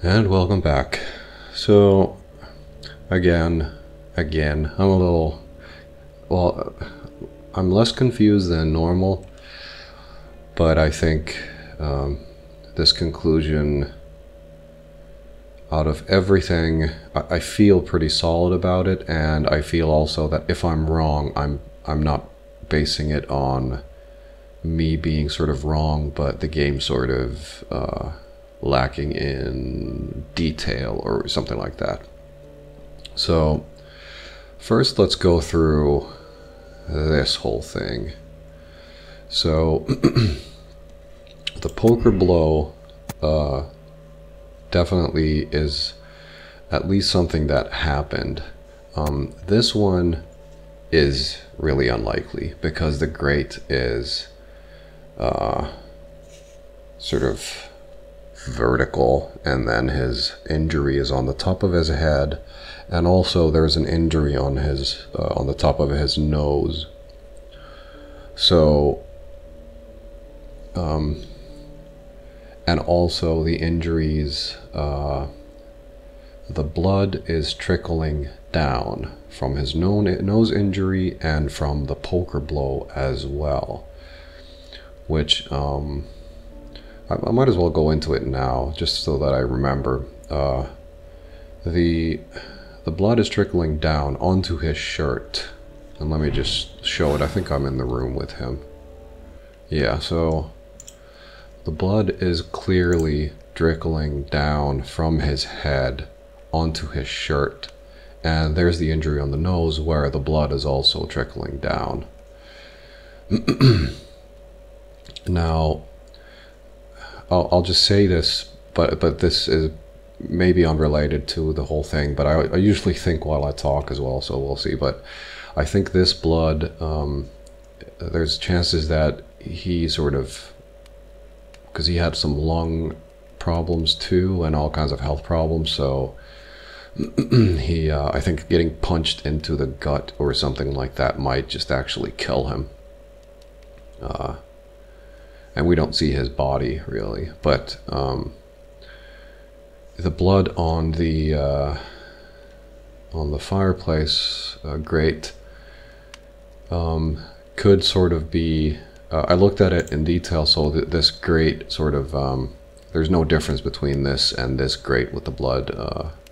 And welcome back. So, again, I'm a little, well, I'm less confused than normal, but I think this conclusion, out of everything, I feel pretty solid about it, and I feel also that if I'm wrong, I'm not basing it on me being sort of wrong, but the game sort of lacking in detail or something like that. So first let's go through this whole thing. So the poker blow definitely is at least something that happened. This one is really unlikely because the grate is sort of vertical, and then his injury is on the top of his head, and also there's an injury on his on the top of his nose. So and also the injuries, the blood is trickling down from his nose injury and from the poker blow as well, which I might as well go into it now, just so that I remember. The blood is trickling down onto his shirt. And let me just show it. I think I'm in the room with him. Yeah, so the blood is clearly trickling down from his head onto his shirt. And there's the injury on the nose where the blood is also trickling down. Now, I'll just say this, but this is maybe unrelated to the whole thing, but I usually think while I talk as well, so we'll see. But I think this blood, there's chances that he sort of, because he had some lung problems too and all kinds of health problems, so he, I think getting punched into the gut or something like that might just actually kill him. And we don't see his body really, but the blood on the fireplace grate could sort of be. I looked at it in detail, so this grate sort of there's no difference between this and this grate with the blood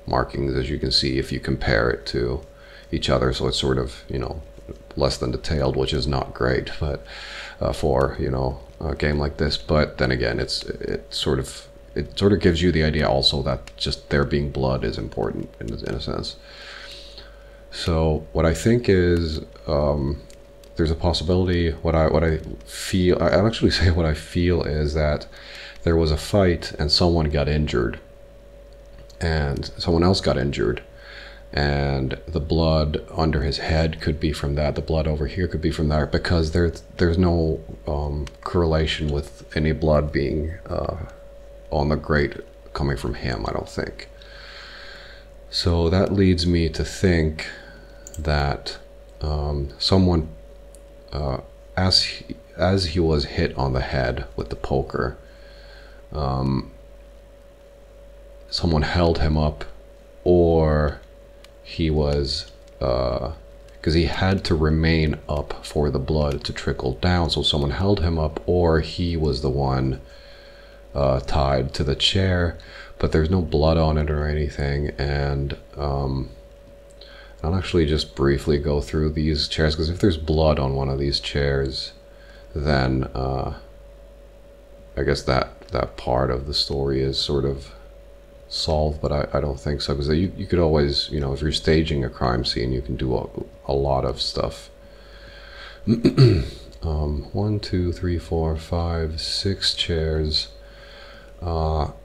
markings, as you can see if you compare it to each other. So it's sort of, you know, less than detailed, which is not great, but for, you know, a game like this. But then again, it sort of gives you the idea also that just there being blood is important in a sense. So what I think is there's a possibility. What I feel, I'll actually say what I feel is that there was a fight and someone got injured, and someone else got injured. And the blood under his head could be from that. The blood over here could be from that, because there's no correlation with any blood being on the grate coming from him, I don't think. So that leads me to think that someone, as he was hit on the head with the poker, someone held him up, or he was, because he had to remain up for the blood to trickle down, so someone held him up, or he was the one tied to the chair, but there's no blood on it or anything. And I'll actually just briefly go through these chairs, because if there's blood on one of these chairs, then I guess that part of the story is sort of solved, but I don't think so, because you could always, you know, if you're staging a crime scene, you can do a lot of stuff. 1, 2, 3, 4, 5, 6 chairs. It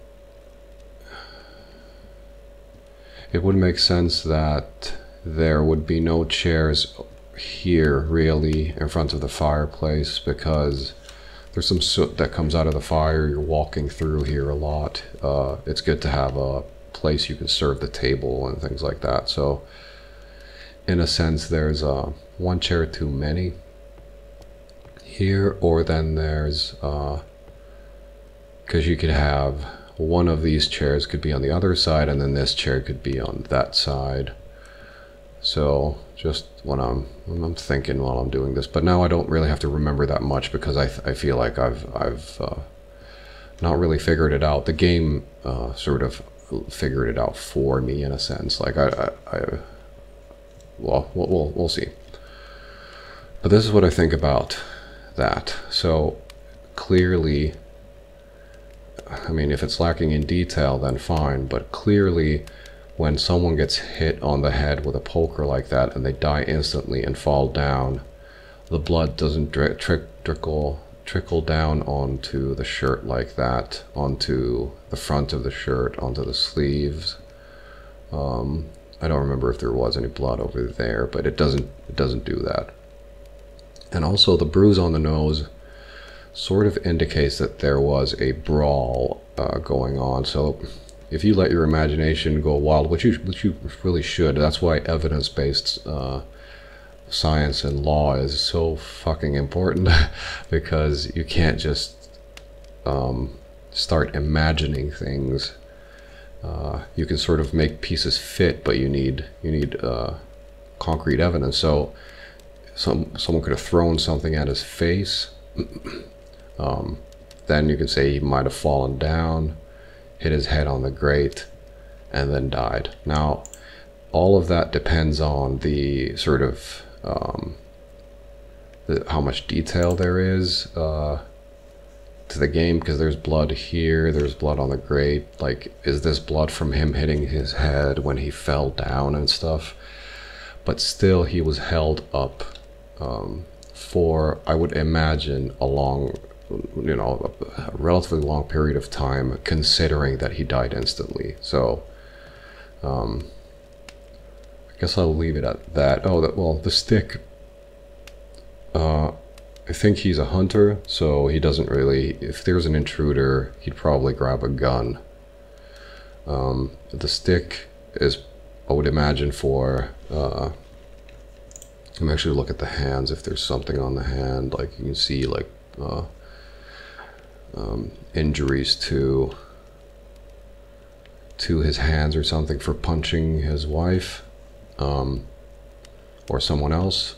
would make sense that there would be no chairs here really in front of the fireplace, because there's some soot that comes out of the fire. You're walking through here a lot. It's good to have a place you can serve the table and things like that. So in a sense, there's one chair too many here, or then there's because you could have one of these chairs could be on the other side, and then this chair could be on that side. So just when I'm thinking while I'm doing this, but now I don't really have to remember that much because I feel like I've not really figured it out. The game sort of figured it out for me in a sense. Like well, we'll see. But this is what I think about that. So clearly, I mean, if it's lacking in detail, then fine. But clearly, when someone gets hit on the head with a poker like that and they die instantly and fall down, the blood doesn't trickle down onto the shirt like that, onto the front of the shirt, onto the sleeves. I don't remember if there was any blood over there, but it doesn't do that. And also the bruise on the nose sort of indicates that there was a brawl going on. So if you let your imagination go wild, which you really should, that's why evidence-based science and law is so fucking important, because you can't just start imagining things. You can sort of make pieces fit, but you need concrete evidence. So someone could have thrown something at his face. Then you can say he might have fallen down, hit his head on the grate, and then died. Now, all of that depends on the sort of how much detail there is to the game, because there's blood here, there's blood on the grate. Like, is this blood from him hitting his head when he fell down and stuff? But still, he was held up for, I would imagine, a long, a relatively long period of time, considering that he died instantly. So I guess I'll leave it at that. Oh, well, the stick, I think he's a hunter, so he doesn't really, if there's an intruder, he'd probably grab a gun. The stick is, I would imagine, for let me actually look at the hands, if there's something on the hand. Like, you can see, like, injuries to his hands or something for punching his wife, or someone else.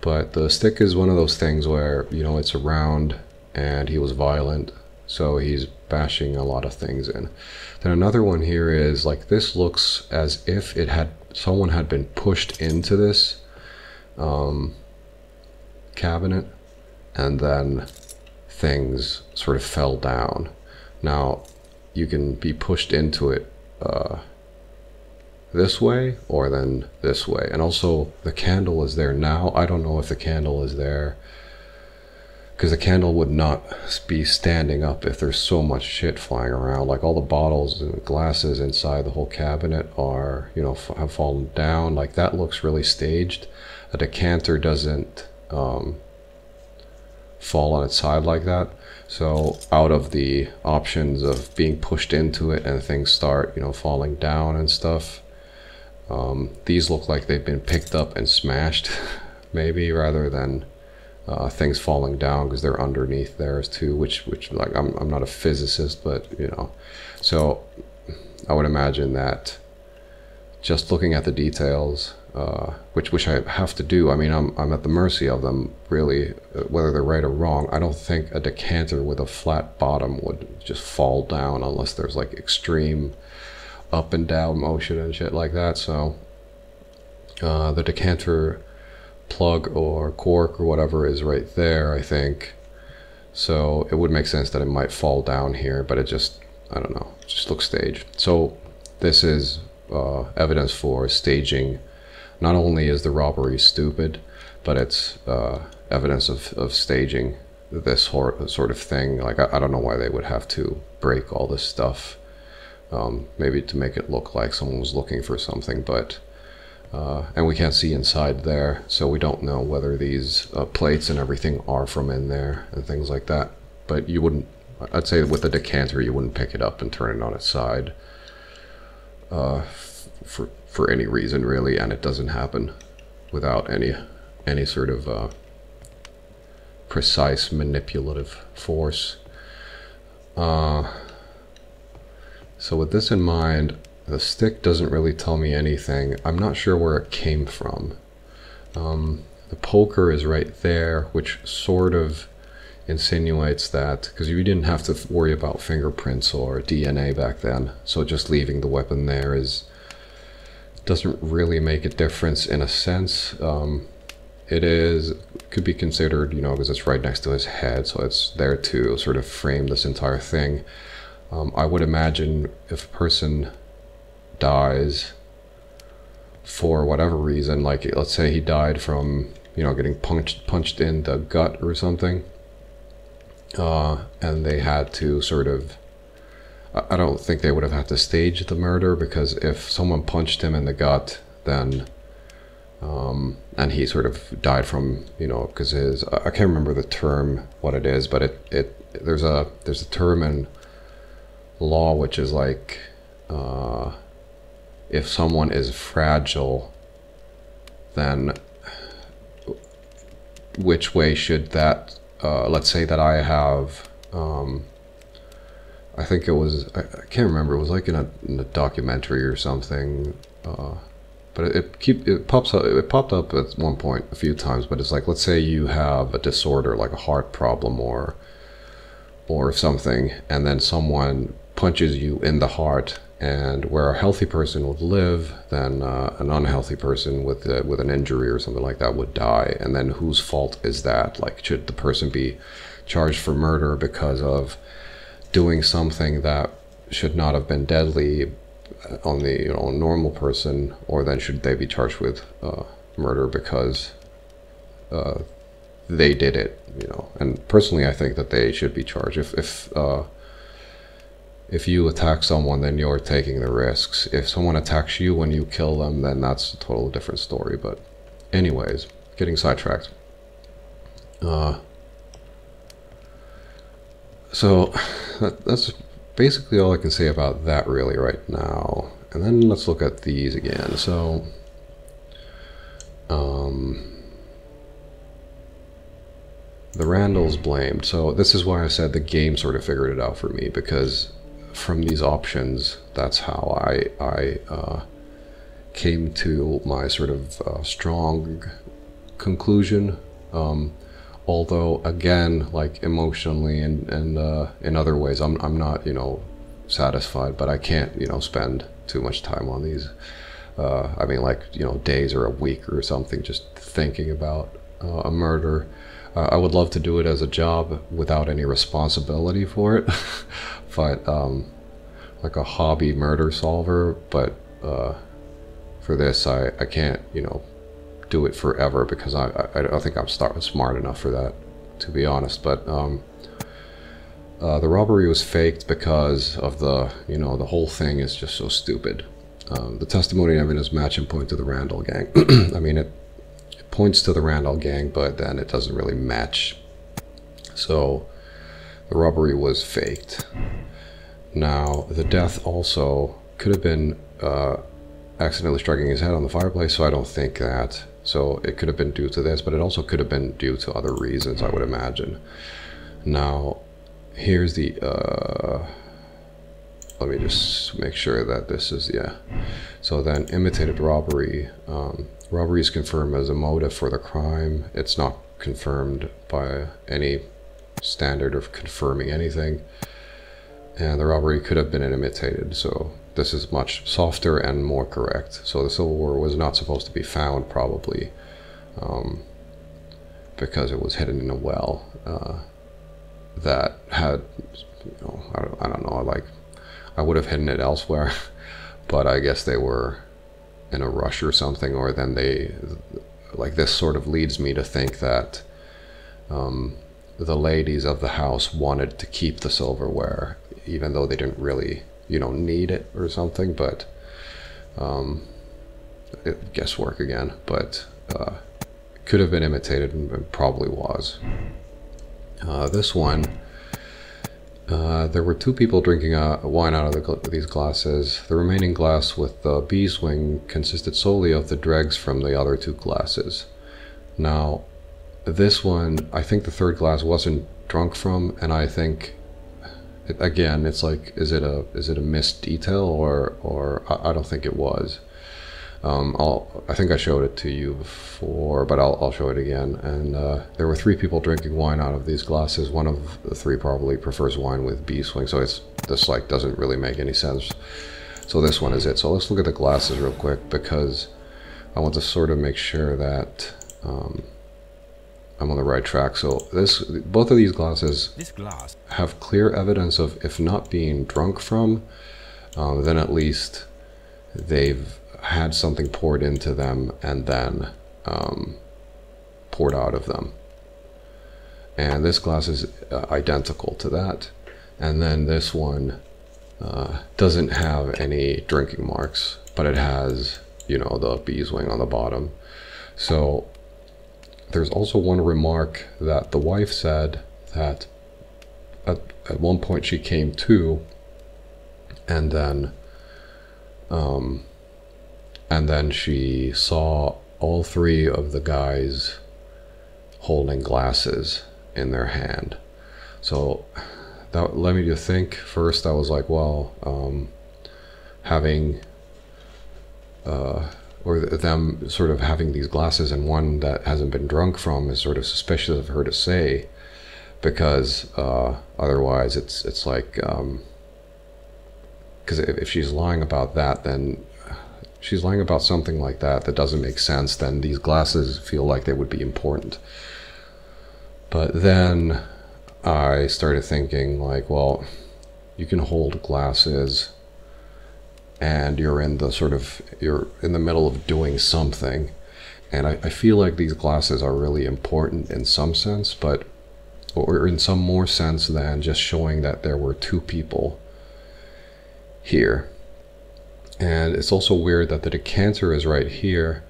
But the stick is one of those things where, it's around, and he was violent, so he's bashing a lot of things in. Then another one here is, like, this looks as if someone had been pushed into this cabinet, and then things sort of fell down. Now, you can be pushed into it this way, or then this way. And also, the candle is there now. I don't know if the candle is there, because the candle would not be standing up if there's so much shit flying around. Like, all the bottles and glasses inside the whole cabinet are, have fallen down. Like, that looks really staged. A decanter doesn't fall on its side like that. So out of the options of being pushed into it and things start, falling down and stuff, these look like they've been picked up and smashed, maybe, rather than things falling down, because they're underneath theirs too, which like, I'm not a physicist, but so I would imagine that just looking at the details, which I have to do. I mean, I'm at the mercy of them, really, whether they're right or wrong. I don't think a decanter with a flat bottom would just fall down unless there's like extreme up and down motion and shit like that. So the decanter plug or cork or whatever is right there, I think. So it would make sense that it might fall down here, but it just, I don't know, it just looks staged. So this is evidence for staging. Not only is the robbery stupid, but it's evidence of staging this sort of thing. Like, I don't know why they would have to break all this stuff. Maybe to make it look like someone was looking for something, but and we can't see inside there, so we don't know whether these plates and everything are from in there and things like that. But you wouldn't, I'd say with a decanter, you wouldn't pick it up and turn it on its side for any reason, really, and it doesn't happen without any sort of precise manipulative force. So with this in mind, the stick doesn't really tell me anything. I'm not sure where it came from. The poker is right there, which sort of insinuates that, because you didn't have to worry about fingerprints or DNA back then, so just leaving the weapon there doesn't really make a difference in a sense. Could be considered, you know, because it's right next to his head, so it's there to sort of frame this entire thing. I would imagine if a person dies for whatever reason, like let's say he died from, you know, getting punched in the gut or something, and they had to sort of, I don't think they would have had to stage the murder, because if someone punched him in the gut, then and he sort of died from, you know, because I can't remember the term what it is, but there's a term in law which is like, if someone is fragile, then which way should that, let's say that I have, I think it was, I can't remember, it was like in a documentary or something, but it popped up at one point a few times, but it's like, let's say you have a disorder like a heart problem or something, and then someone punches you in the heart, and where a healthy person would live, then an unhealthy person with an injury or something like that would die. And then whose fault is that? Like, should the person be charged for murder because of doing something that should not have been deadly on the, you know, normal person, or then should they be charged with murder because they did it, you know? And personally, I think that they should be charged. If you attack someone, then you're taking the risks. If someone attacks you when you kill them, then that's a totally different story. But anyways, getting sidetracked. So that's basically all I can say about that really right now. And then let's look at these again. So the Randalls blamed. So this is why I said the game sort of figured it out for me, because from these options, that's how I came to my sort of strong conclusion. Although again, like emotionally and in other ways, I'm not, you know, satisfied, but I can't, you know, spend too much time on these. I mean, like, you know, days or a week or something, just thinking about a murder. I would love to do it as a job without any responsibility for it, but like a hobby murder solver. But for this, I can't, you know, do it forever, because I don't think I'm smart enough for that, to be honest. But the robbery was faked because of the, you know, the whole thing is just so stupid. The testimony and evidence match and point to the Randall gang. I mean, it points to the Randall gang, but then it doesn't really match. So the robbery was faked. Now, the death also could have been accidentally striking his head on the fireplace, so I don't think that. So it could have been due to this, but it also could have been due to other reasons, I would imagine. Now, here's the, let me just make sure that this is, yeah. So then imitated robbery. Robbery is confirmed as a motive for the crime. It's not confirmed by any standard of confirming anything. And the robbery could have been imitated, so this is much softer and more correct. So the silverware was not supposed to be found, probably, because it was hidden in a well that had, you know, I don't know, like, I would have hidden it elsewhere, but I guess they were in a rush or something, or then they, like, this sort of leads me to think that the ladies of the house wanted to keep the silverware, even though they didn't really, you know, need it or something. But guesswork again, but could have been imitated, and probably was. This one, there were two people drinking wine out of these glasses. The remaining glass with the bee's wing consisted solely of the dregs from the other two glasses. Now, this one, I think the third glass wasn't drunk from, and I think again, it's like, is it a missed detail, or I don't think it was. I think I showed it to you before, but I'll show it again. And there were three people drinking wine out of these glasses. One of the three probably prefers wine with bee swing, so this like doesn't really make any sense. So this one is it. So let's look at the glasses real quick, because I want to sort of make sure that I'm on the right track. So both of these glasses have clear evidence of, if not being drunk from, then at least they've had something poured into them and then poured out of them. And this glass is identical to that. And then this one doesn't have any drinking marks, but it has, you know, the bee's wing on the bottom. So there's also one remark that the wife said, that at one point she came to, and then she saw all three of the guys holding glasses in their hand. So that led me to think. First I was like, well, having or them sort of having these glasses and one that hasn't been drunk from is sort of suspicious of her to say, because otherwise it's like, because if she's lying about that, then she's lying about something like that doesn't make sense. Then these glasses feel like they would be important. But then I started thinking, like, well, you can hold glasses and you're in the middle of doing something. And I feel like these glasses are really important in some sense, or in some more sense than just showing that there were two people here. And it's also weird that the decanter is right here,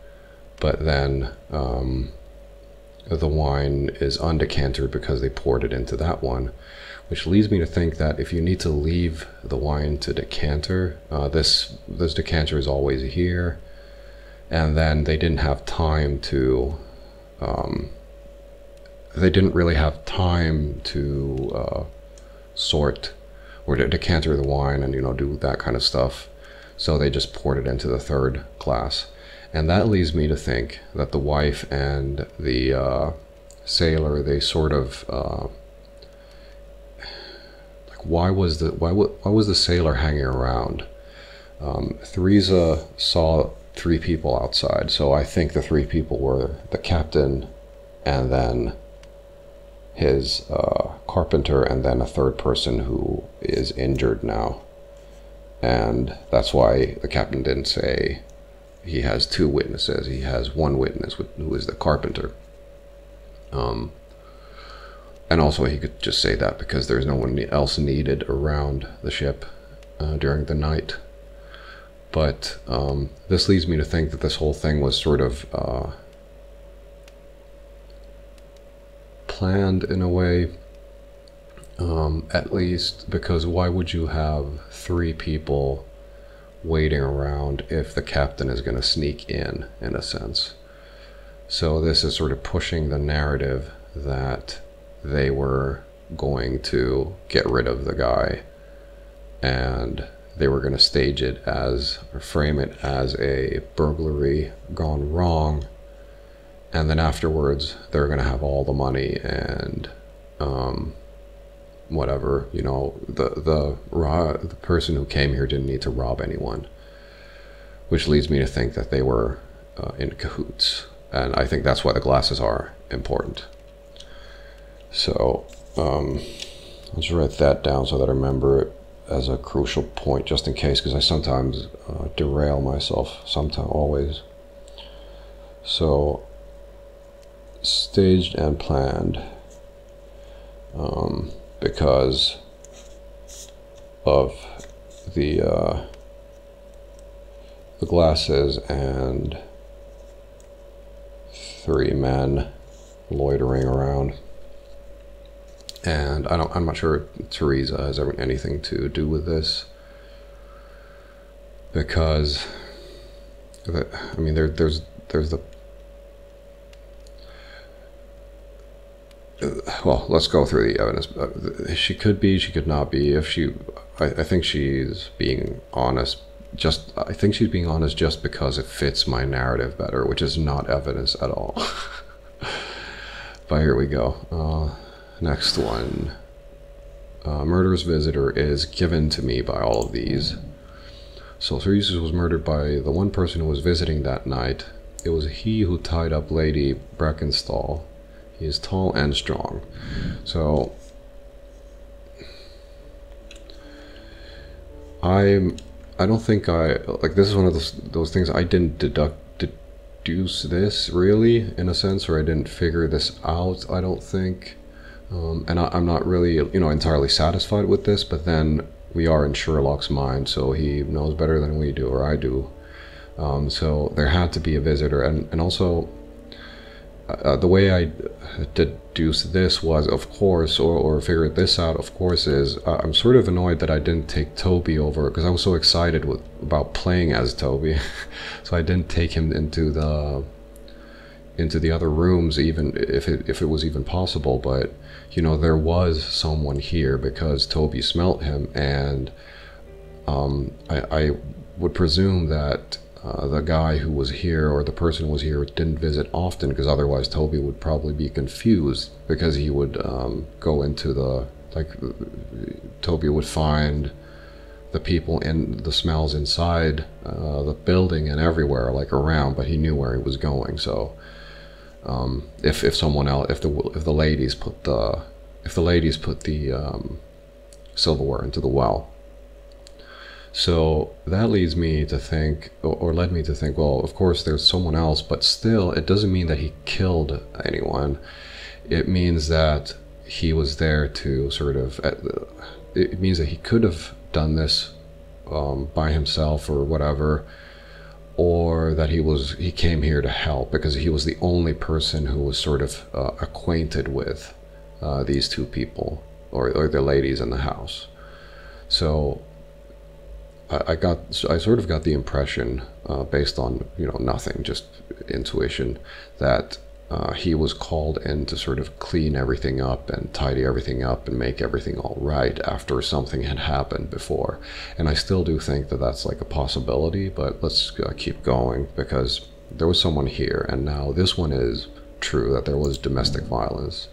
but then the wine is undecantered because they poured it into that one, which leads me to think that if you need to leave the wine to decanter, this decanter is always here, and then they didn't have time to, they didn't really have time to sort or to decanter the wine and, you know, do that kind of stuff. So they just poured it into the third glass. And that leads me to think that the wife and the sailor, they sort of, like, why was the sailor hanging around? Theresa saw three people outside, so I think the three people were the captain, and then his carpenter, and then a third person who is injured now. And that's why the captain didn't say he has two witnesses. He has one witness, who is the carpenter. And also he could just say that because there's no one else needed around the ship during the night. But this leads me to think that this whole thing was sort of planned in a way. At least because why would you have three people waiting around if the captain is going to sneak in a sense? So this is sort of pushing the narrative that they were going to get rid of the guy, and they were going to stage it as, or frame it as, a burglary gone wrong, and then afterwards they're going to have all the money and whatever, you know, the person who came here didn't need to rob anyone, which leads me to think that they were in cahoots, and I think that's why the glasses are important. So let's write that down so that I remember it as a crucial point, just in case, because I sometimes derail myself, sometimes, always. So staged and planned. Because of the glasses and three men loitering around, and I'm not sure Theresa has ever anything to do with this, because I mean there's the Well, let's go through the evidence. She could be, she could not be. If she, I think she's being honest. I think she's being honest just because it fits my narrative better, which is not evidence at all. But here we go. Next one. Murderous visitor is given to me by all of these. So Ceresus was murdered by the one person who was visiting that night. It was he who tied up Lady Brackenstall. He is tall and strong. So I don't think this is one of those things I didn't deduce this really, in a sense, or I didn't figure this out, I don't think. And I'm not really, entirely satisfied with this, but then we are in Sherlock's mind, so he knows better than we do, or I do. So there had to be a visitor, and also the way I deduced this was, of course, or figured this out, of course, is I'm sort of annoyed that I didn't take Toby over, because I was so excited about playing as Toby. So I didn't take him into the other rooms, even if it was even possible. But there was someone here because Toby smelt him, and I would presume that the guy who was here, or the person who was here, didn't visit often, because otherwise Toby would probably be confused, because he would go into Toby would find the people in the smells inside the building and everywhere, like around, but he knew where he was going. So if someone else, if the ladies put the silverware into the well. So that leads me to think, or led me to think, well, of course there's someone else, but still, it doesn't mean that he killed anyone. It means that he was there to sort of, it means that he could have done this by himself or whatever, or that he came here to help because he was the only person who was sort of acquainted with these two people, or the ladies in the house. So I sort of got the impression, based on nothing, just intuition, that he was called in to sort of clean everything up and tidy everything up and make everything all right after something had happened before. And I still do think that that's like a possibility, but let's keep going, because there was someone here, and now this one is true, that there was domestic violence.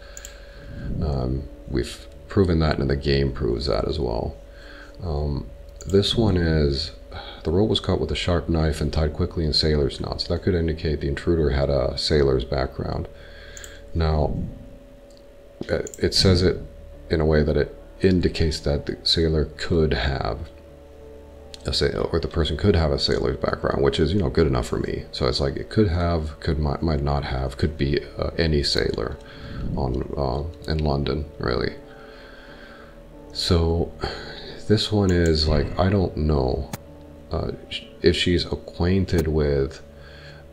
We've proven that, and the game proves that as well. This one is, the rope was cut with a sharp knife and tied quickly in sailor's knots. That could indicate the intruder had a sailor's background. Now, it says it in a way that it indicates that the sailor could have or the person could have a sailor's background, which is good enough for me. So it's like it could have, might not have, could be any sailor in London, really. So this one is like, I don't know if she's acquainted with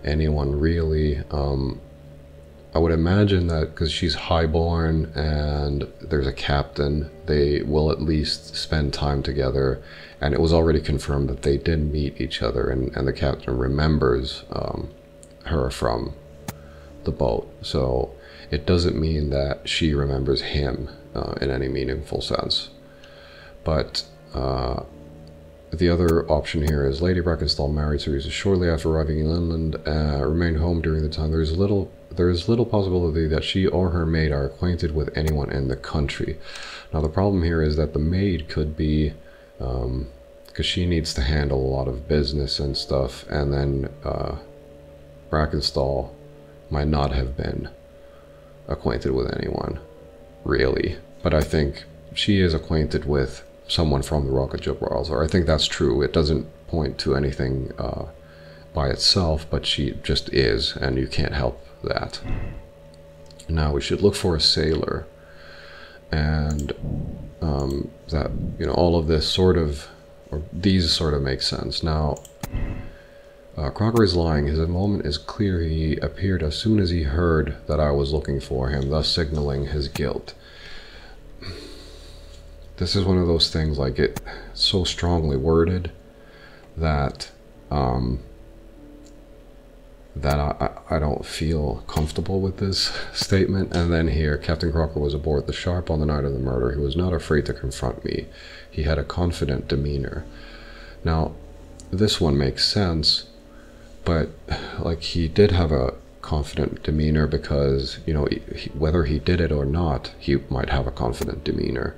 anyone really. I would imagine that because she's highborn and there's a captain, they will at least spend time together, and it was already confirmed that they did meet each other, and the captain remembers her from the boat. So it doesn't mean that she remembers him in any meaningful sense. But the other option here is Lady Brackenstall married Ceresus shortly after arriving in England, remained home during the time. There is little possibility that she or her maid are acquainted with anyone in the country. Now the problem here is that the maid could be, because she needs to handle a lot of business and stuff, and then Brackenstall might not have been acquainted with anyone, really. But I think she is acquainted with someone from the Rock of Gibraltar. I think that's true. It doesn't point to anything by itself, but she just is, and you can't help that. Now we should look for a sailor, and that all of this sort of, or these sort of make sense. Now Crocker is lying. His moment is clear. He appeared as soon as he heard that I was looking for him, thus signaling his guilt. This is one of those things, like, it's so strongly worded that that I don't feel comfortable with this statement. And then here, Captain Crocker was aboard the Sharp on the night of the murder. He was not afraid to confront me. He had a confident demeanor. Now, this one makes sense, but like he did have a confident demeanor because, you know, whether he did it or not, he might have a confident demeanor.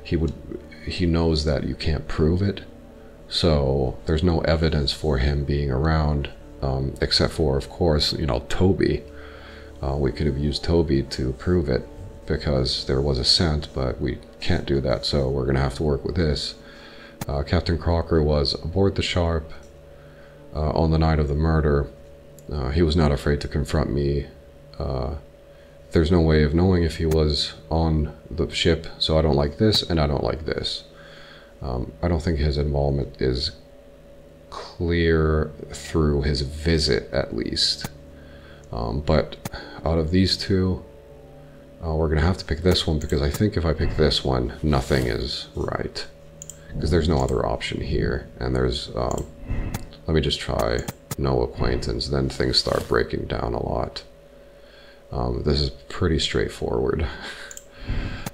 He knows that you can't prove it, so there's no evidence for him being around. Except for, of course, you know, Toby. We could have used Toby to prove it because there was a scent, but we can't do that, so we're going to have to work with this. Captain Crocker was aboard the Sharp on the night of the murder. He was not afraid to confront me. There's no way of knowing if he was on the ship, so I don't like this and I don't like this. I don't think his involvement is clear through his visit, at least. But out of these two, we're gonna have to pick this one, because I think if I pick this one, nothing is right, because there's no other option here. And there's let me just try no acquaintance, then things start breaking down a lot. This is pretty straightforward.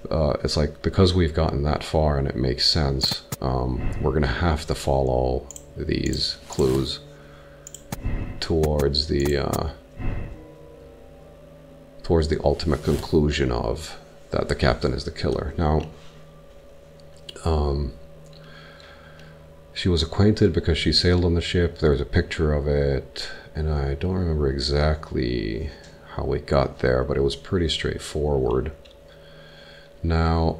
It's like, because we've gotten that far and it makes sense, we're gonna have to follow these clues towards the ultimate conclusion of that the captain is the killer. Now, she was acquainted because she sailed on the ship. There's a picture of it, and I don't remember exactly how we got there, but it was pretty straightforward. Now,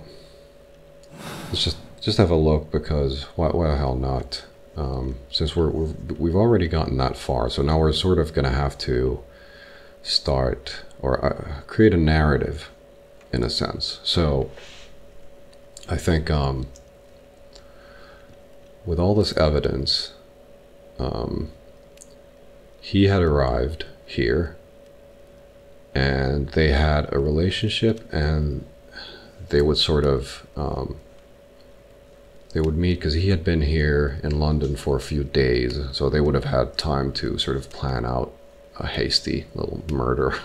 let's just have a look, because why the hell not? Since we've already gotten that far, so now we're sort of gonna have to start or create a narrative, in a sense. So I think with all this evidence, he had arrived here, and they had a relationship, and they would sort of they would meet because he had been here in London for a few days, so they would have had time to sort of plan out a hasty little murder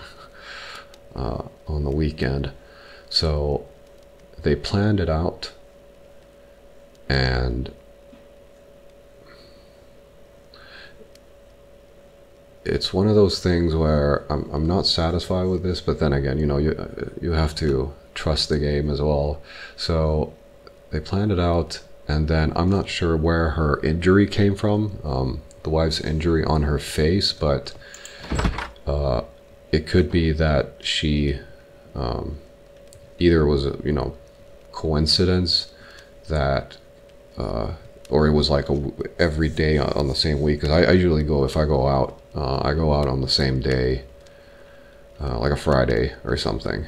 on the weekend. So they planned it out, and it's one of those things where I'm not satisfied with this, but then again, you know, you have to trust the game as well. So they planned it out, and then I'm not sure where her injury came from, the wife's injury on her face, but it could be that she either was a, you know, coincidence that or it was like every day on the same week, because I usually go, if I go out, I go out on the same day, like a Friday or something.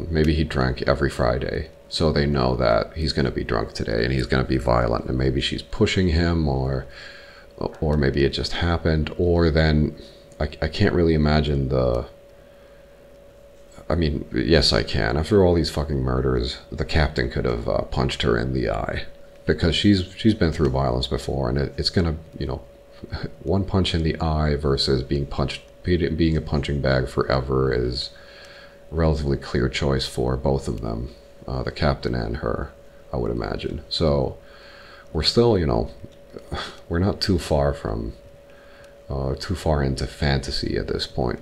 Maybe he drank every Friday, so they know that he's going to be drunk today and he's going to be violent, and maybe she's pushing him, or maybe it just happened, or then I can't really imagine I mean, yes, I can. After all these fucking murders, the captain could have punched her in the eye, because she's been through violence before, and it's gonna, you know, one punch in the eye versus being a punching bag forever is a relatively clear choice for both of them, the captain and her, I would imagine. So we're still, you know, we're not too far into fantasy at this point.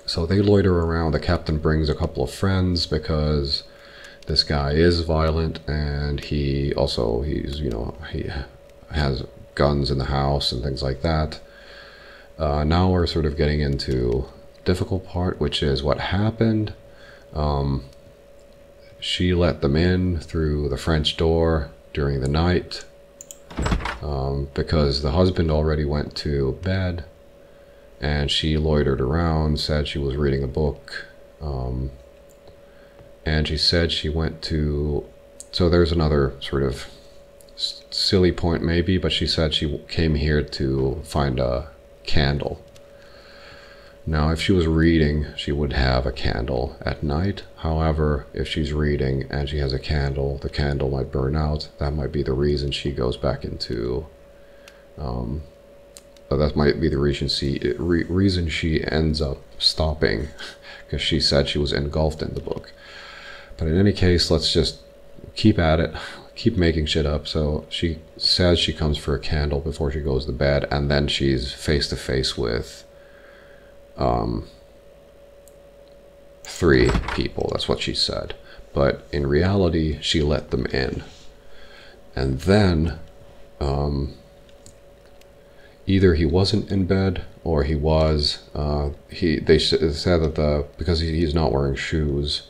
So they loiter around. The captain brings a couple of friends, because this guy is violent, and he's you know, he has guns in the house and things like that. Now we're sort of getting into the difficult part, which is what happened. She let them in through the French door during the night, because the husband already went to bed, and she loitered around, said she was reading a book, and she said she went to, so there's another sort of silly point maybe, but she said she came here to find a candle. Now, if she was reading, she would have a candle at night. However, if she's reading and she has a candle, the candle might burn out. That might be the reason she goes back into that might be the reason she ends up stopping, because she said she was engulfed in the book. But in any case, let's just keep at it, keep making shit up. So she says she comes for a candle before she goes to bed, and then she's face to face with 3 people. That's what she said. But in reality, she let them in. And then either he wasn't in bed or he was. They said that because he's not wearing shoes,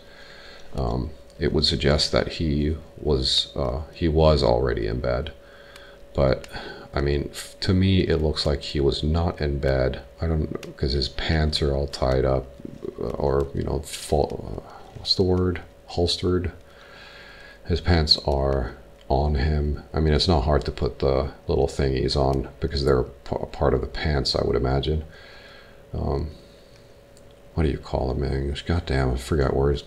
it would suggest that he was already in bed. But I mean, to me, it looks like he was not in bed. I don't, because his pants are all tied up, or what's the word? Holstered. His pants are on him. I mean, it's not hard to put the little thingies on because they're part of the pants, I would imagine. What do you call them in English? God damn, I forgot words.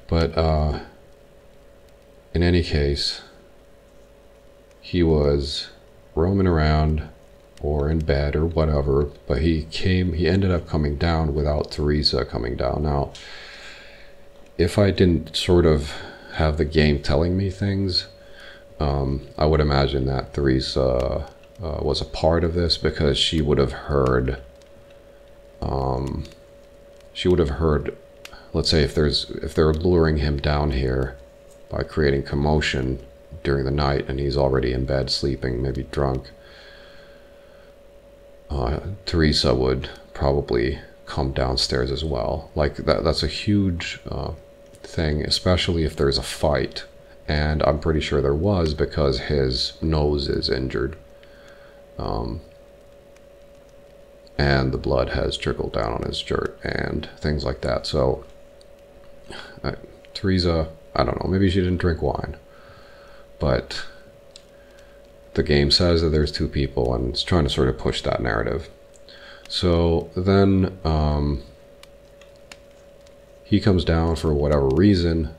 But in any case, he was roaming around or in bed or whatever, but he ended up coming down without Teresa coming down. Now, if I didn't sort of have the game telling me things, I would imagine that Teresa was a part of this, because she would have heard, let's say if they're luring him down here by creating commotion during the night and he's already in bed sleeping, maybe drunk, Teresa would probably come downstairs as well. Like that's a huge thing, especially if there's a fight, and I'm pretty sure there was, because his nose is injured, and the blood has trickled down on his shirt and things like that. So Teresa, I don't know, maybe she didn't drink wine, but the game says that there's 2 people, and it's trying to sort of push that narrative. So then he comes down for whatever reason.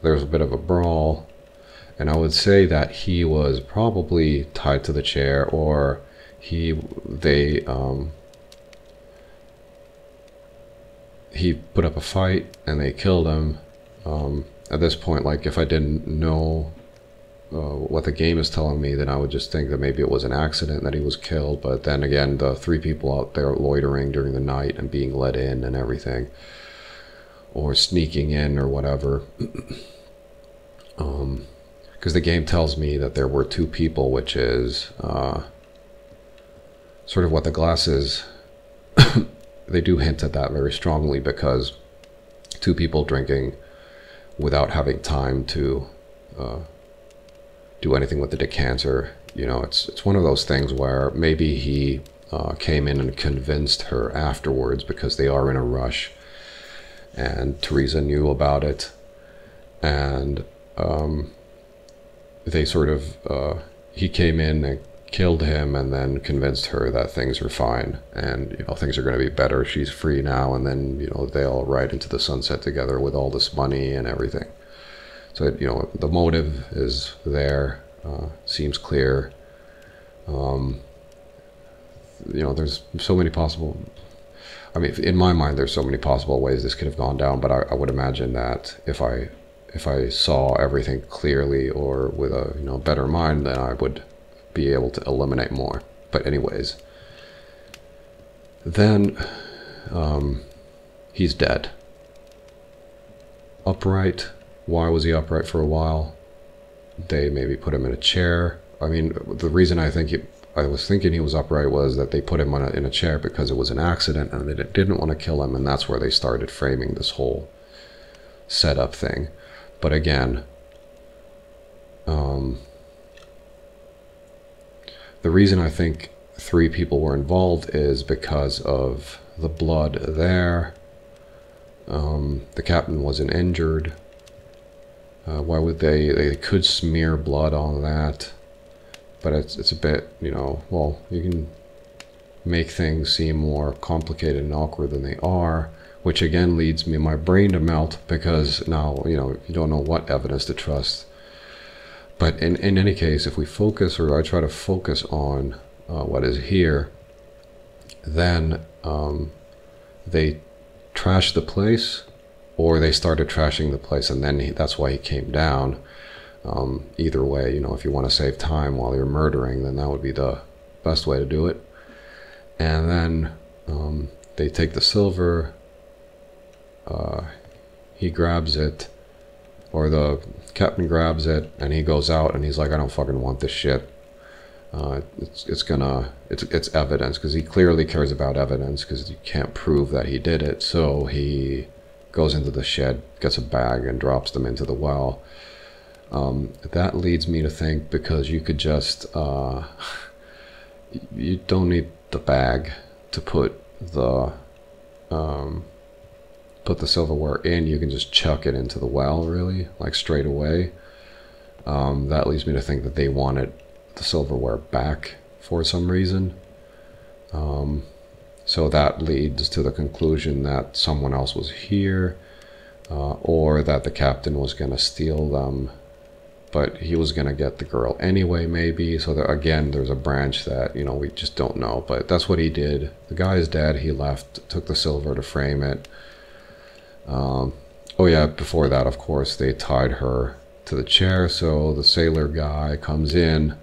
There's a bit of a brawl, and I would say that he was probably tied to the chair, or he put up a fight and they killed him. At this point, like, if I didn't know what the game is telling me, then I would just think that maybe it was an accident that he was killed. But then again, the 3 people out there loitering during the night and being let in and everything, or sneaking in or whatever, because the game tells me that there were 2 people, which is sort of what the glasses they do hint at that very strongly, because 2 people drinking without having time to do anything with the decanter. You know, it's one of those things where maybe he came in and convinced her afterwards, because they are in a rush, and Teresa knew about it, and they sort of he came in and killed him, and then convinced her that things are fine, and things are going to be better, she's free now, and then they all ride into the sunset together with all this money and everything. So the motive is there, seems clear. There's so many possible, I mean, in my mind there's so many possible ways this could have gone down, but I would imagine that if I saw everything clearly, or with a better mind, then I would be able to eliminate more. But anyways, then he's dead. Upright. Why was he upright for a while? They maybe put him in a chair. I mean, the reason I was thinking he was upright was that they put him in a chair because it was an accident, and they didn't want to kill him, and that's where they started framing this whole setup thing. But again, the reason I think 3 people were involved is because of the blood there. The captain wasn't injured. Why would they could smear blood on that, but it's a bit, well, you can make things seem more complicated and awkward than they are, which again leads my brain to melt, because now, you don't know what evidence to trust. But in any case, if we focus, or I try to focus on what is here, Then they trashed the place, or they started trashing the place, and then that's why he came down. Either way, you know, if you want to save time while you're murdering, then that would be the best way to do it. And then they take the silver, he grabs it, or the captain grabs it, and he goes out and he's like, I don't fucking want this shit. It's evidence, because he clearly cares about evidence, because you can't prove that he did it. So he goes into the shed, gets a bag, and drops them into the well. That leads me to think, because you could just you don't need the bag to put the silverware in. You can just chuck it into the well, really, like straight away. That leads me to think that they wanted the silverware back for some reason. So that leads to the conclusion that someone else was here, or that the captain was going to steal them, but he was going to get the girl anyway, maybe. So there, again, there's a branch that, you know, we just don't know, but that's what he did. The guy is dead. He left, took the silver to frame it. Oh yeah, before that, of course, they tied her to the chair. So the sailor guy comes in,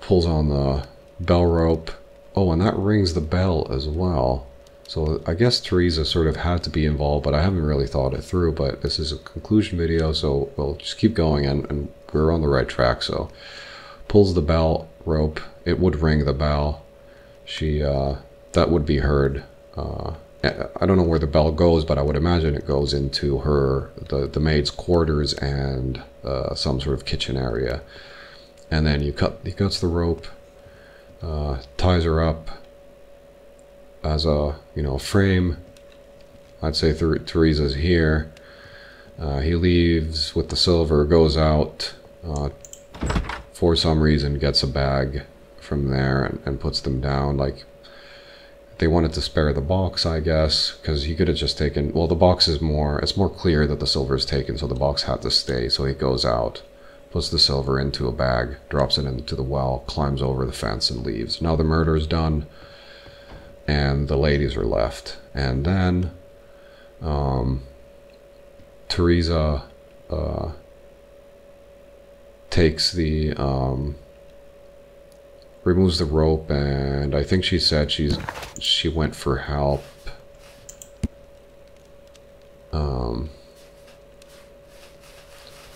pulls on the bell rope. Oh, and that rings the bell as well. So I guess Teresa sort of had to be involved, but I haven't really thought it through. But this is a conclusion video, so we'll just keep going, and we're on the right track. So pulls the bell rope. It would ring the bell. She that would be heard. I don't know where the bell goes, but I would imagine it goes into the maid's quarters and some sort of kitchen area. And then he cuts the rope, ties her up as a, you know, frame. I'd say Teresa's here. He leaves with the silver, goes out, for some reason gets a bag from there and puts them down. Like, they wanted to spare the box, I guess, because he could have just taken, well, the box is it's more clear that the silver is taken, so the box had to stay. So he goes out, puts the silver into a bag, drops it into the well, climbs over the fence, and leaves. Now the murder is done, and the ladies are left. And then Teresa takes the removes the rope, and I think she said she went for help.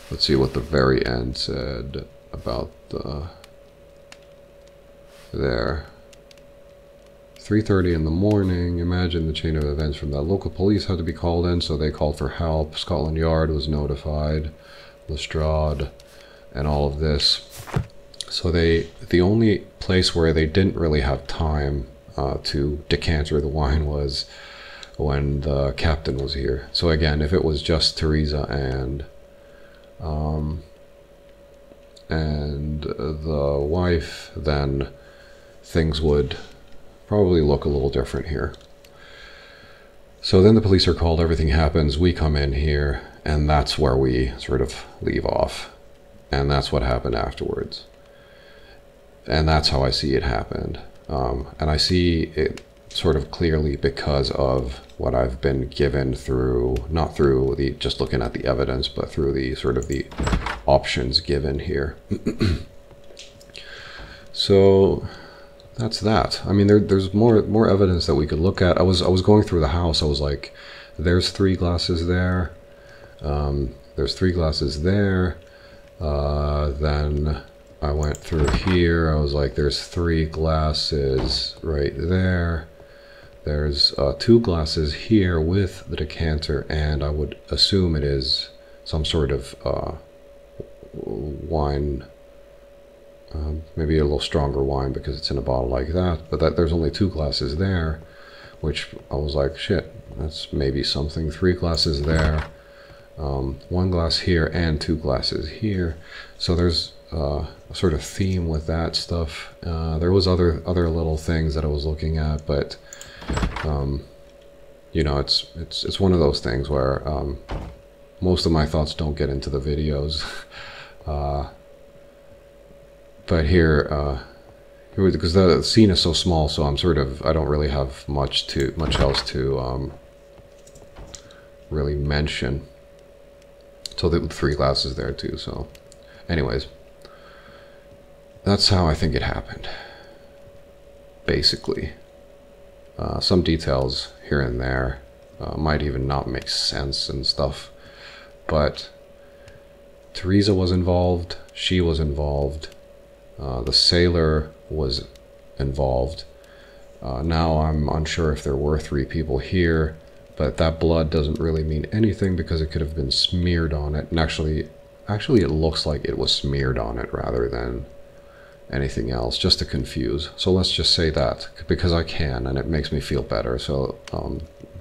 Let's see what the very end said about there. 3:30 in the morning. Imagine the chain of events from that. Local police had to be called in, so they called for help. Scotland Yard was notified, Lestrade, and all of this. So the only place where they didn't really have time to decanter the wine was when the captain was here. So again, if it was just Teresa and the wife, then things would probably look a little different here. So then the police are called, everything happens, we come in here, and that's where we sort of leave off. And that's what happened afterwards. And that's how I see it happened. And I see it sort of clearly because of what I've been given through, not through the just looking at the evidence, but through the sort of the options given here. So that's that. I mean, there's more evidence that we could look at. I was going through the house. I was like, there's 3 glasses there. There's 3 glasses there. Then I went through here. I was like, there's 3 glasses right there. There's 2 glasses here with the decanter, and I would assume it is some sort of wine, maybe a little stronger wine because it's in a bottle like that. But there's only 2 glasses there, which I was like, shit, that's maybe something. 3 glasses there, 1 glass here, and 2 glasses here. So there's a sort of theme with that stuff. There was other little things that I was looking at, but you know, it's one of those things where most of my thoughts don't get into the videos. But here, because the scene is so small, so I'm sort of, I don't really have much else to really mention. So the 3 glasses there too. So, anyways, that's how I think it happened. Basically, some details here and there might even not make sense and stuff, but Teresa was involved. She was involved. The sailor was involved. Now I'm unsure if there were 3 people here, but that blood doesn't really mean anything because it could have been smeared on it. And actually it looks like it was smeared on it rather than anything else, just to confuse. So let's just say that, because I can, and it makes me feel better. So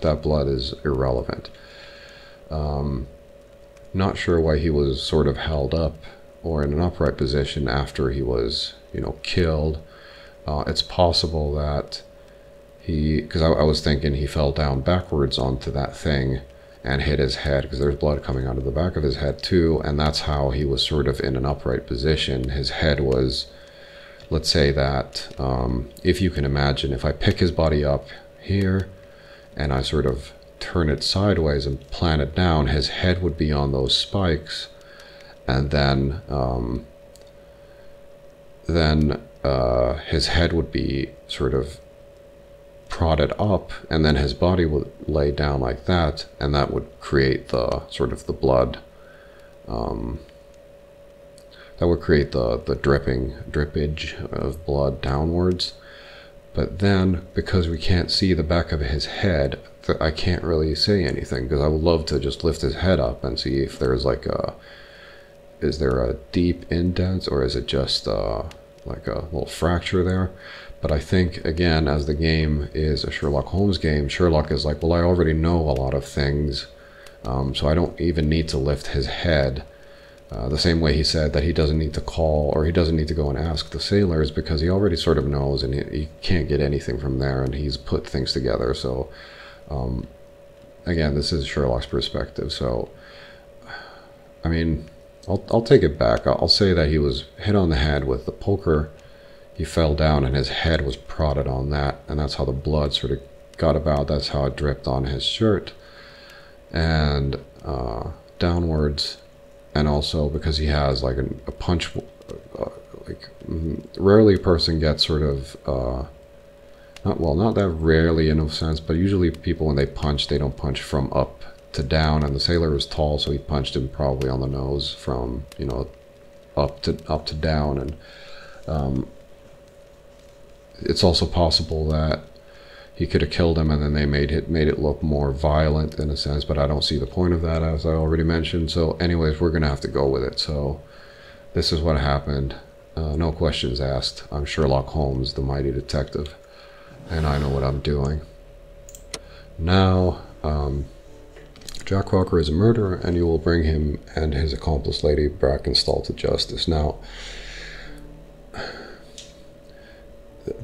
that blood is irrelevant. Not sure why he was sort of held up or in an upright position after he was, killed. It's possible that because I was thinking he fell down backwards onto that thing and hit his head, because there's blood coming out of the back of his head too, and that's how he was sort of in an upright position. His head was, let's say that, if you can imagine, if I pick his body up here and I sort of turn it sideways and plant it down, his head would be on those spikes, and then his head would be sort of prodded up, and then his body would lay down like that, and that would create the sort of the blood, that would create the drippage of blood downwards. But then, because we can't see the back of his head, I can't really say anything, because I would love to just lift his head up and see if there's like is there a deep indent, or is it just like a little fracture there. But I think, again, as the game is a Sherlock Holmes game, Sherlock is like, well, I already know a lot of things, so I don't even need to lift his head. The same way he said that he doesn't need to call, or he doesn't need to go and ask the sailors, because he already sort of knows, and he can't get anything from there, and he's put things together. So, again, this is Sherlock's perspective. So, I mean, I'll take it back. I'll say that he was hit on the head with the poker. He fell down and his head was prodded on that, and that's how the blood sort of got about. That's how it dripped on his shirt and downwards. And also because he has like a punch, rarely a person gets sort of, not that rarely in a sense, but usually people, when they punch, they don't punch from up to down, and the sailor was tall, so he punched him probably on the nose from, up to down. And it's also possible that he could have killed him, and then they made it look more violent in a sense, but I don't see the point of that, as I already mentioned. So anyways, we're gonna have to go with it. So this is what happened. No questions asked. I'm Sherlock Holmes, the mighty detective, and I know what I'm doing. Now, Jack Crocker is a murderer, and you will bring him and his accomplice, Lady Brackenstall, to justice. Now,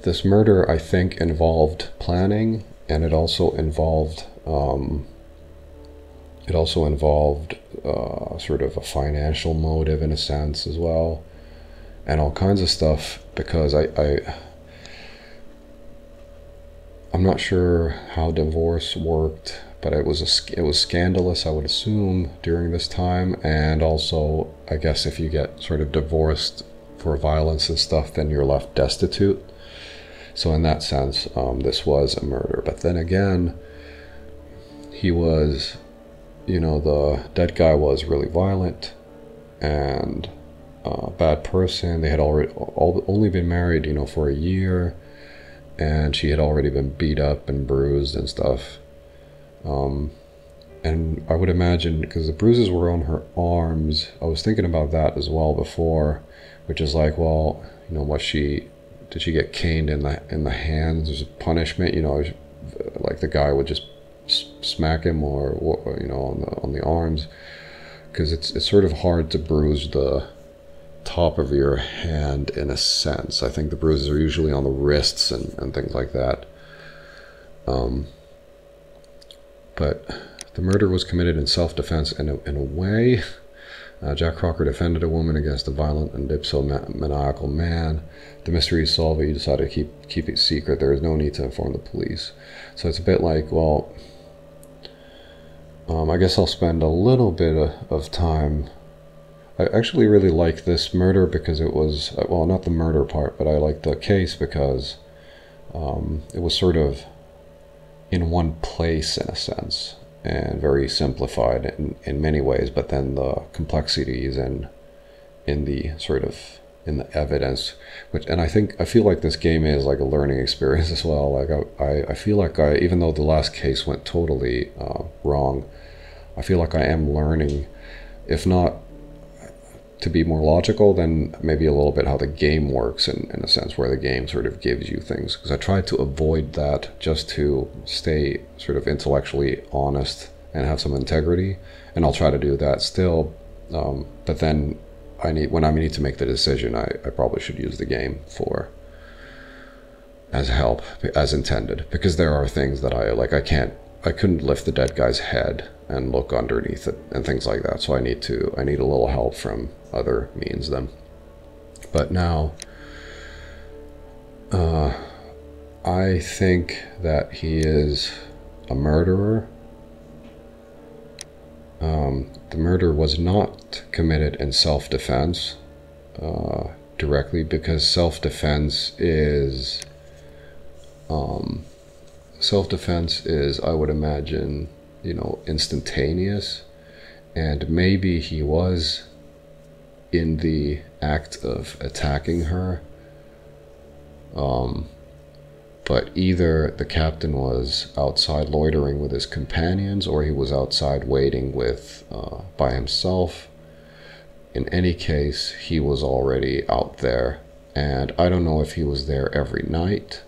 this murder, I think, involved planning, and it also involved sort of a financial motive in a sense as well, and all kinds of stuff. Because I'm not sure how divorce worked, but it was scandalous, I would assume, during this time. And also, I guess if you get sort of divorced for violence and stuff, then you're left destitute. So in that sense, this was a murder. But then again, he was, the dead guy was really violent and a bad person. They had only been married, for a year, and she had already been beat up and bruised and stuff. And I would imagine, because the bruises were on her arms, I was thinking about that as well before, which is like, well, did she get caned in the hands as a punishment? Like the guy would just smack him, or on the arms, because it's sort of hard to bruise the top of your hand in a sense. I think the bruises are usually on the wrists and things like that. But the murder was committed in self-defense in a way. Jack Crocker defended a woman against a violent and dipsomaniacal man. The mystery is solved, but you decided to keep it secret. There is no need to inform the police. So it's a bit like, well, I guess I'll spend a little bit of time. I actually really like this murder because it was, well, not the murder part, but I like the case because it was sort of in one place in a sense, and very simplified in many ways, but then the complexities and in the sort of in the evidence, and I feel like this game is like a learning experience as well. Like I feel like even though the last case went totally wrong, I feel like I am learning, if not to be more logical, then maybe a little bit how the game works in a sense, where the game sort of gives you things. Because I tried to avoid that just to stay sort of intellectually honest and have some integrity, and I'll try to do that still. But then when I need to make the decision, I probably should use the game as help, as intended, because there are things that I couldn't lift the dead guy's head and look underneath it and things like that. So I need a little help from other means then. But now, I think that he is a murderer. The murder was not committed in self-defense directly, because self-defense is, I would imagine, instantaneous, and maybe he was in the act of attacking her, but either the captain was outside loitering with his companions, or he was outside waiting by himself. In any case, he was already out there, and I don't know if he was there every night,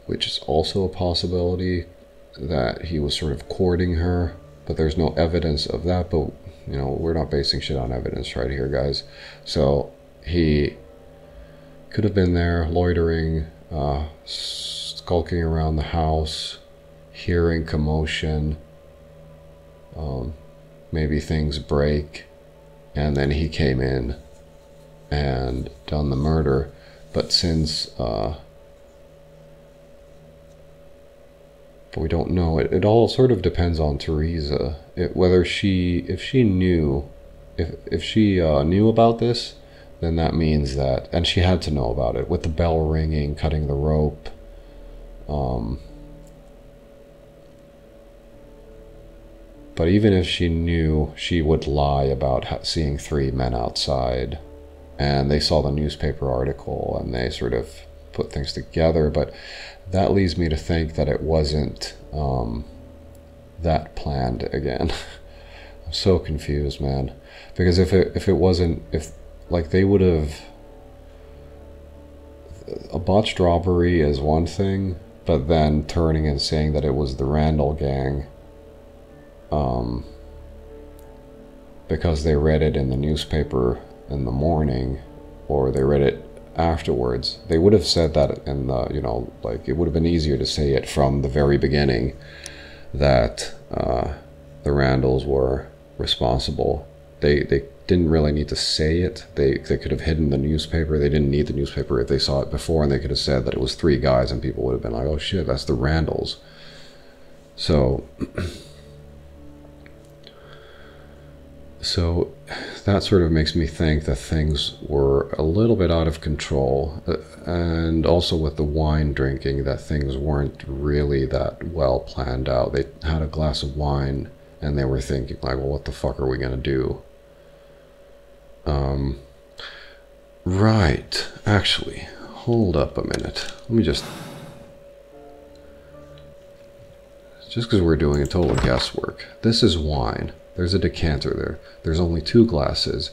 which is also a possibility, that he was sort of courting her, but there's no evidence of that. But we're not basing shit on evidence right here, guys. So he could have been there loitering, skulking around the house, hearing commotion, maybe things break, and then he came in and done the murder. But since but we don't know. It all sort of depends on Teresa. If she knew about this, then that means that, and she had to know about it with the bell ringing, cutting the rope. But even if she knew, she would lie about seeing 3 men outside, and they saw the newspaper article and they sort of put things together. But that leads me to think that it wasn't that planned again. I'm so confused, man. Because if they would have, a botched robbery is one thing, but then turning and saying that it was the Randall gang, because they read it in the newspaper in the morning, or they read it afterwards, they would have said that in the, it would have been easier to say it from the very beginning that the Randalls were responsible. They didn't really need to say it. They could have hidden the newspaper. They didn't need the newspaper if they saw it before, and they could have said that it was 3 guys, and people would have been like, oh shit, that's the Randalls. So that sort of makes me think that things were a little bit out of control, and also with the wine drinking, that things weren't really that well planned out. They had a glass of wine and they were thinking like, well, what the fuck are we gonna do? Right, actually, hold up a minute. Let me just because we're doing a total guesswork. This is wine. There's a decanter there. There's only 2 glasses,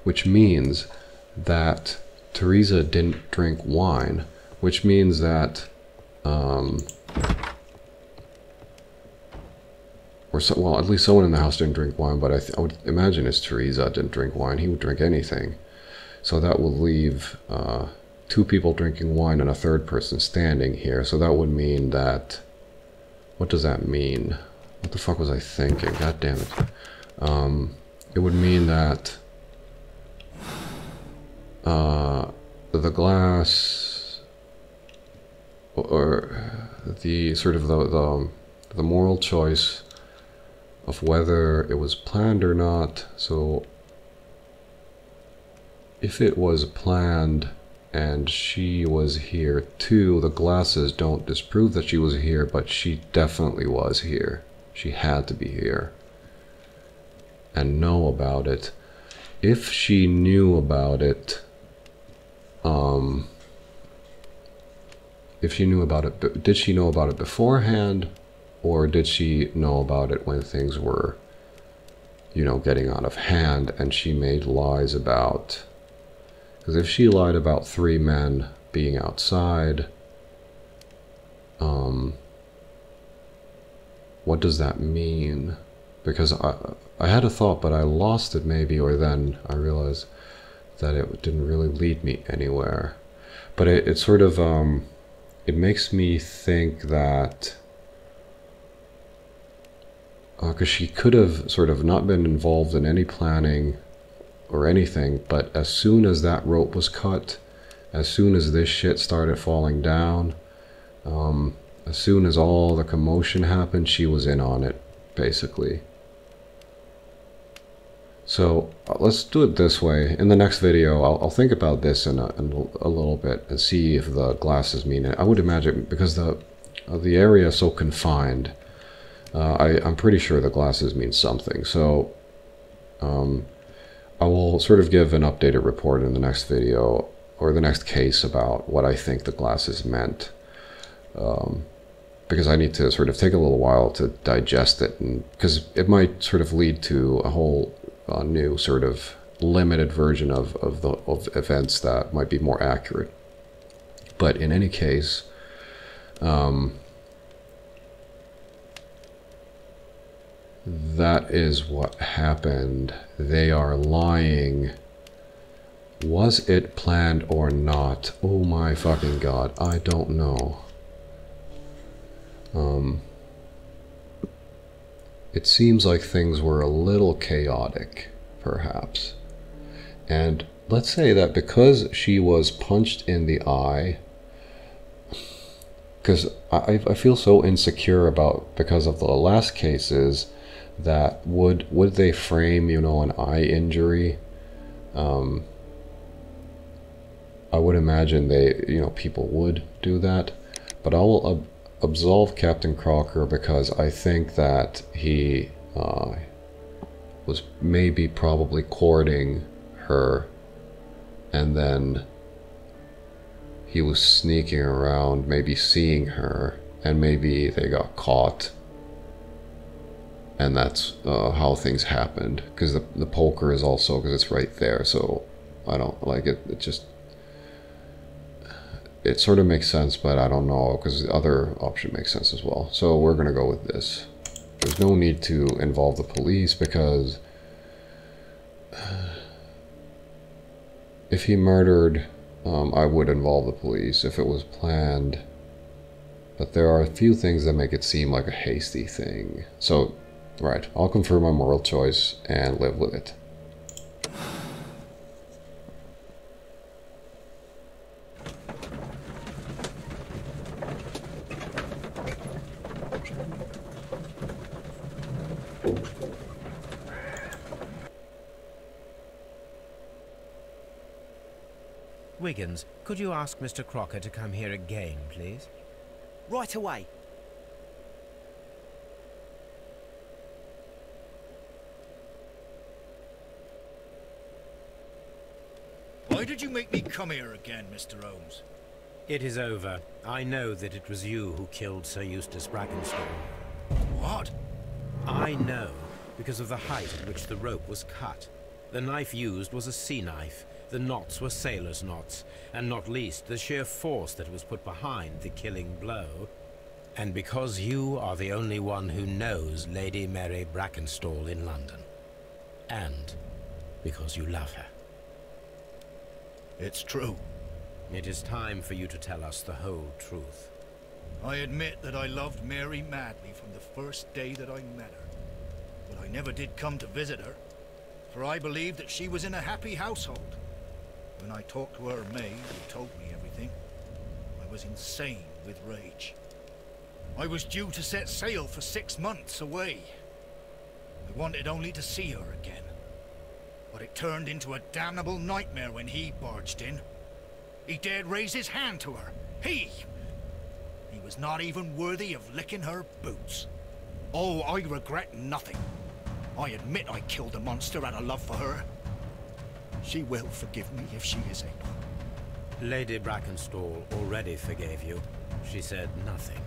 which means that Teresa didn't drink wine, which means that, well, at least someone in the house didn't drink wine, but I would imagine it's Teresa didn't drink wine. He would drink anything. So that will leave 2 people drinking wine and a 3rd person standing here. So that would mean that, what does that mean? What the fuck was I thinking? God damn it. It would mean that the glass, or the sort of the moral choice of whether it was planned or not. So if it was planned and she was here too, the glasses don't disprove that she was here, but she definitely was here. She had to be here and know about it. If she knew about it, if she knew about it, did she know about it beforehand, or did she know about it when things were, you know, getting out of hand and she made lies about? Because if she lied about 3 men being outside, what does that mean? Because I had a thought, but I lost it maybe, or then I realized that it didn't really lead me anywhere. But it sort of, it makes me think that, because she could have sort of not been involved in any planning or anything, but as soon as that rope was cut, as soon as this shit started falling down, as soon as all the commotion happened, she was in on it, basically. So let's do it this way. In the next video, I'll think about this in a little bit and see if the glasses mean it. I would imagine, because the area is so confined, I'm pretty sure the glasses mean something. So I will sort of give an updated report in the next video, or the next case, about what I think the glasses meant. Because I need to sort of take a little while to digest it, and because it might sort of lead to a whole new sort of limited version of events that might be more accurate. But in any case, that is what happened. They are lying. Was it planned or not? Oh my fucking god, I don't know. It seems like things were a little chaotic, perhaps. And let's say that because she was punched in the eye, because I feel so insecure about, because of the last cases, that would they frame, you know, an eye injury? I would imagine they, you know, people would do that, but I will absolve Captain Crocker, because I think that he was maybe probably courting her, and then he was sneaking around, maybe seeing her, and maybe they got caught, and that's how things happened. Because the poker is also, because it's right there, so I don't like it. It just, it sort of makes sense, but I don't know, because the other option makes sense as well. So we're gonna go with this. There's no need to involve the police, because if he murdered, I would involve the police if it was planned. But there are a few things that make it seem like a hasty thing. So, right, I'll confirm my moral choice and live with it. Wiggins, could you ask Mr. Crocker to come here again, please? Right away. Why did you make me come here again, Mr. Holmes? It is over. I know that it was you who killed Sir Eustace Brackenstall. What? I know because of the height at which the rope was cut. The knife used was a sea knife. The knots were sailor's knots, and not least the sheer force that was put behind the killing blow. And because you are the only one who knows Lady Mary Brackenstall in London. And because you love her. It's true. It is time for you to tell us the whole truth. I admit that I loved Mary madly from the first day that I met her. But I never did come to visit her, for I believed that she was in a happy household. When I talked to her maid, who told me everything, I was insane with rage. I was due to set sail for 6 months away. I wanted only to see her again. But it turned into a damnable nightmare when he barged in. He dared raise his hand to her. He was not even worthy of licking her boots. Oh, I regret nothing. I admit I killed the monster out of love for her. She will forgive me if she is able. Lady Brackenstall already forgave you. She said nothing.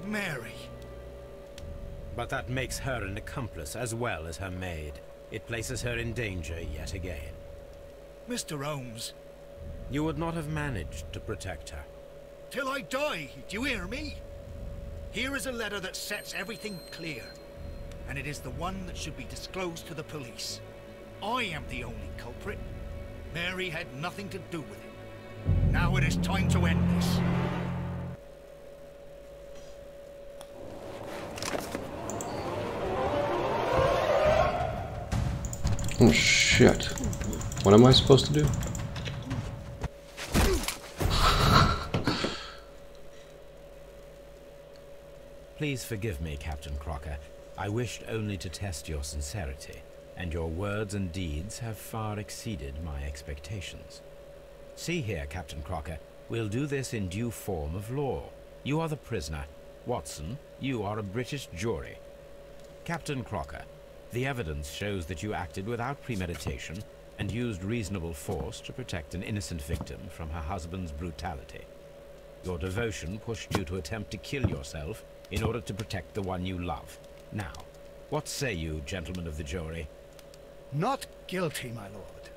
Mary. But that makes her an accomplice as well as her maid. It places her in danger yet again. Mr. Holmes. You would not have managed to protect her. Till I die, do you hear me? Here is a letter that sets everything clear. And it is the one that should be disclosed to the police. I am the only culprit. Mary had nothing to do with it. Now it is time to end this. Oh shit. What am I supposed to do? Please forgive me, Captain Crocker. I wished only to test your sincerity, and your words and deeds have far exceeded my expectations. See here, Captain Crocker, we'll do this in due form of law. You are the prisoner. Watson, you are a British jury. Captain Crocker, the evidence shows that you acted without premeditation and used reasonable force to protect an innocent victim from her husband's brutality. Your devotion pushed you to attempt to kill yourself in order to protect the one you love. Now, what say you, gentlemen of the jury? Not guilty, my lord.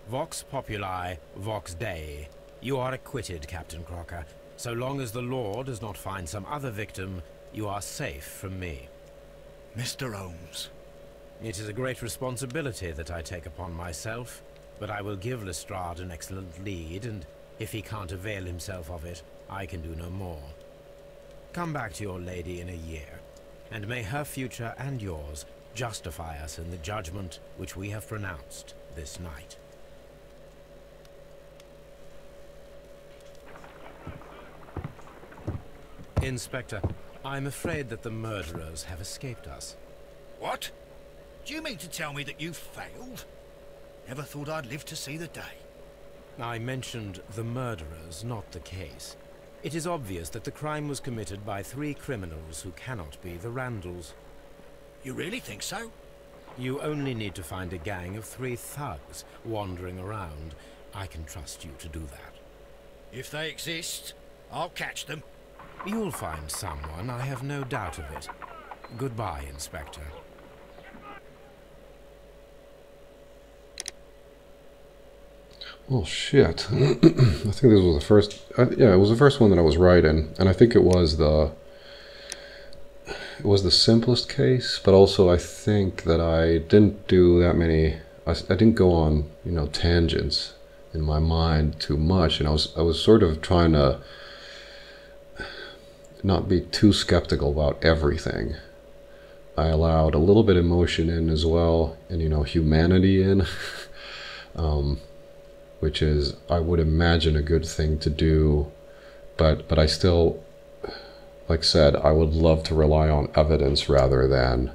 Vox populi, vox dei. You are acquitted, Captain Crocker. So long as the law does not find some other victim, you are safe from me. Mr. Holmes. It is a great responsibility that I take upon myself, but I will give Lestrade an excellent lead, and if he can't avail himself of it, I can do no more. Come back to your lady in a year, and may her future and yours justify us in the judgment which we have pronounced this night. Inspector, I'm afraid that the murderers have escaped us. What? Do you mean to tell me that you failed? Never thought I'd live to see the day. I mentioned the murderers, not the case. It is obvious that the crime was committed by 3 criminals who cannot be the Randalls. You really think so? You only need to find a gang of 3 thugs wandering around. I can trust you to do that. If they exist, I'll catch them. You'll find someone, I have no doubt of it. Goodbye, Inspector. Oh shit. I think this was the first, yeah, it was the first one that I was writing, and I think it was the simplest case, but also I think that I didn't do that many, I didn't go on, you know, tangents in my mind too much, and I was sort of trying to not be too skeptical about everything. I allowed a little bit of emotion in as well, and, you know, humanity in. Which is, I would imagine, a good thing to do, but I still, like I said, I would love to rely on evidence rather than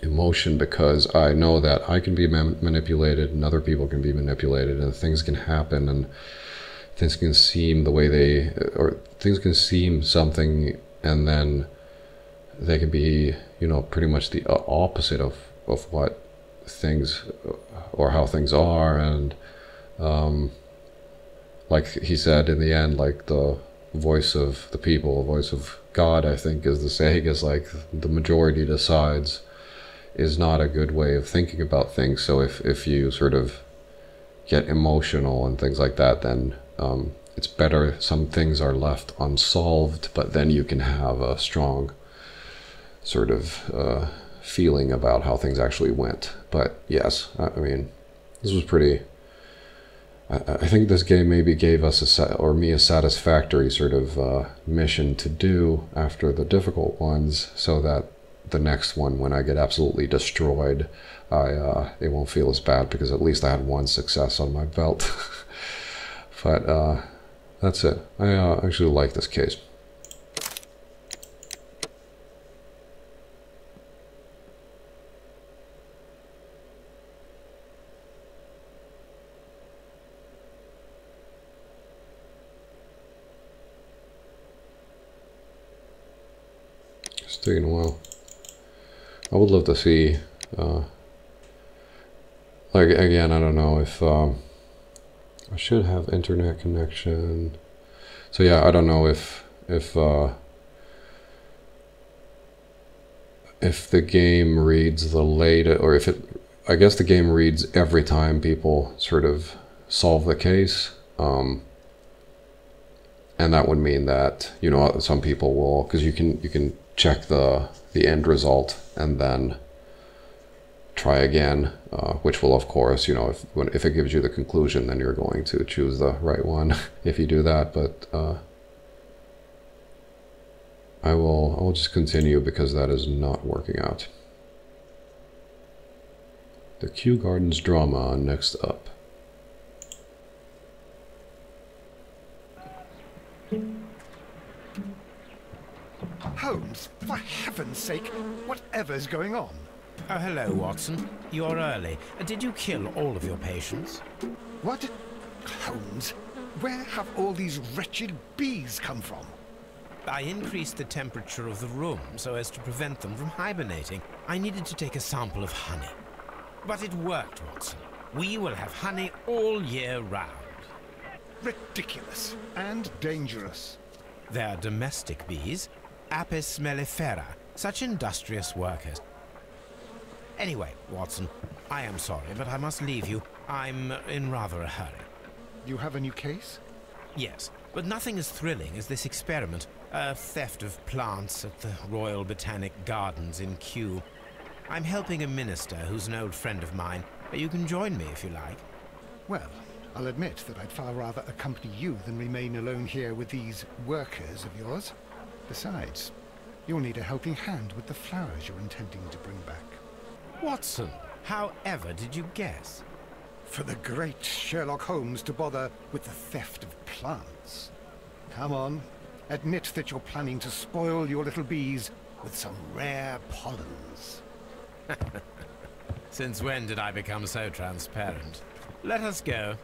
emotion, because I know that I can be manipulated and other people can be manipulated, and things can happen, and things can seem the way they, or things can seem something, and then they can be, you know, pretty much the opposite of what things or how things are. And like he said in the end, like the voice of the people, the voice of God, I think is the saying, is like the majority decides, is not a good way of thinking about things. So if you sort of get emotional and things like that, then it's better some things are left unsolved, but then you can have a strong sort of feeling about how things actually went. But yes, I mean, this was pretty I think this game maybe gave us or me a satisfactory sort of mission to do after the difficult ones, so that the next one, when I get absolutely destroyed, it won't feel as bad, because at least I had one success on my belt. But that's it. I actually like this case. It's taking a while. I would love to see, like, again, I don't know if, I should have internet connection. So yeah, I don't know if the game reads the latest, or if it, I guess the game reads every time people sort of solve the case. And that would mean that, you know, some people will, because you can check the end result and then try again, which will, of course, you know, if it gives you the conclusion, then you're going to choose the right one if you do that. But I will just continue, because that is not working out. The Kew Gardens drama next up. Holmes, for heaven's sake, whatever's going on? Oh, hello, Watson. You're early. Did you kill all of your patients? What? Holmes, where have all these wretched bees come from? I increased the temperature of the room so as to prevent them from hibernating. I needed to take a sample of honey. But it worked, Watson. We will have honey all year round. Ridiculous and dangerous. They're domestic bees, Apis mellifera, such industrious workers. Anyway, Watson, I am sorry, but I must leave you. I'm in rather a hurry. You have a new case? Yes, but nothing as thrilling as this experiment. A theft of plants at the Royal Botanic Gardens in Kew. I'm helping a minister who's an old friend of mine. You can join me if you like. Well, I'll admit that I'd far rather accompany you than remain alone here with these workers of yours. Besides, you'll need a helping hand with the flowers you're intending to bring back. Watson, however did you guess? For the great Sherlock Holmes to bother with the theft of plants. Come on, admit that you're planning to spoil your little bees with some rare pollens. Since when did I become so transparent? Let us go.